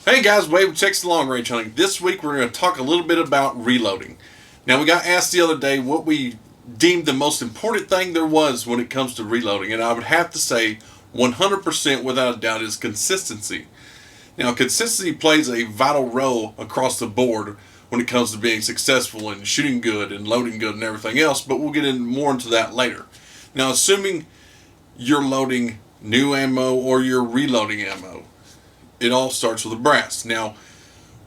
Hey guys, Wade with Texas Long Range Hunting. This week we're going to talk a little bit about reloading. Now we got asked the other day what we deemed the most important thing there was when it comes to reloading, and I would have to say 100% without a doubt is consistency. Now consistency plays a vital role across the board when it comes to being successful and shooting good and loading good and everything else, but we'll get more into that later. Now assuming you're loading new ammo or you're reloading ammo, it all starts with a brass. Now,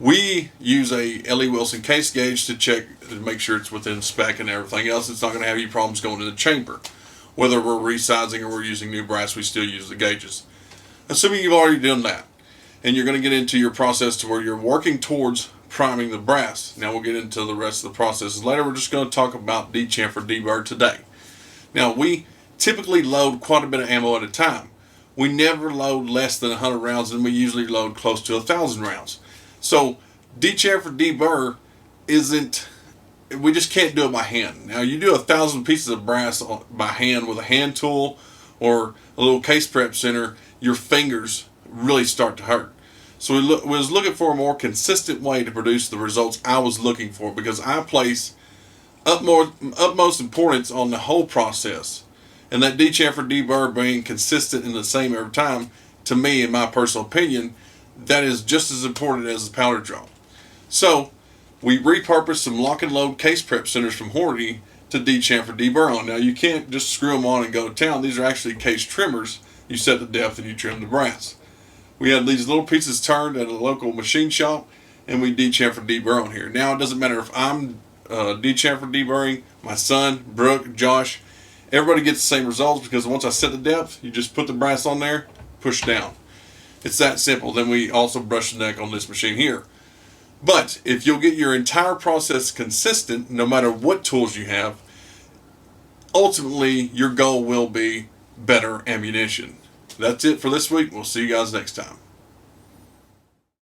we use a L.E. Wilson case gauge to check to make sure it's within spec and everything else. It's not going to have any problems going in the chamber. Whether we're resizing or we're using new brass, we still use the gauges. Assuming you've already done that, and you're going to get into your process to where you're working towards priming the brass. Now we'll get into the rest of the processes later. We're just going to talk about dechamfer deburr today. Now we typically load quite a bit of ammo at a time. We never load less than 100 rounds, and we usually load close to 1,000 rounds. So dechamfer deburr isn't, we just can't do it by hand. Now you do 1,000 pieces of brass by hand with a hand tool or a little case prep center, your fingers really start to hurt. So we was looking for a more consistent way to produce the results I was looking for, because I place utmost importance on the whole process. And that dechamfer deburr being consistent and the same every time, to me, in my personal opinion, that is just as important as the powder draw. So we repurposed some lock and load case prep centers from Hornady to dechamfer deburr on. Now you can't just screw them on and go to town. These are actually case trimmers. You set the depth and you trim the brass. We had these little pieces turned at a local machine shop, and we dechamfer deburr on here. Now it doesn't matter if I'm dechamfer deburring, my son, Brooke, Josh, everybody gets the same results, because once I set the depth, you just put the brass on there, push down. It's that simple. Then we also brush the neck on this machine here. But if you'll get your entire process consistent, no matter what tools you have, ultimately your goal will be better ammunition. That's it for this week. We'll see you guys next time.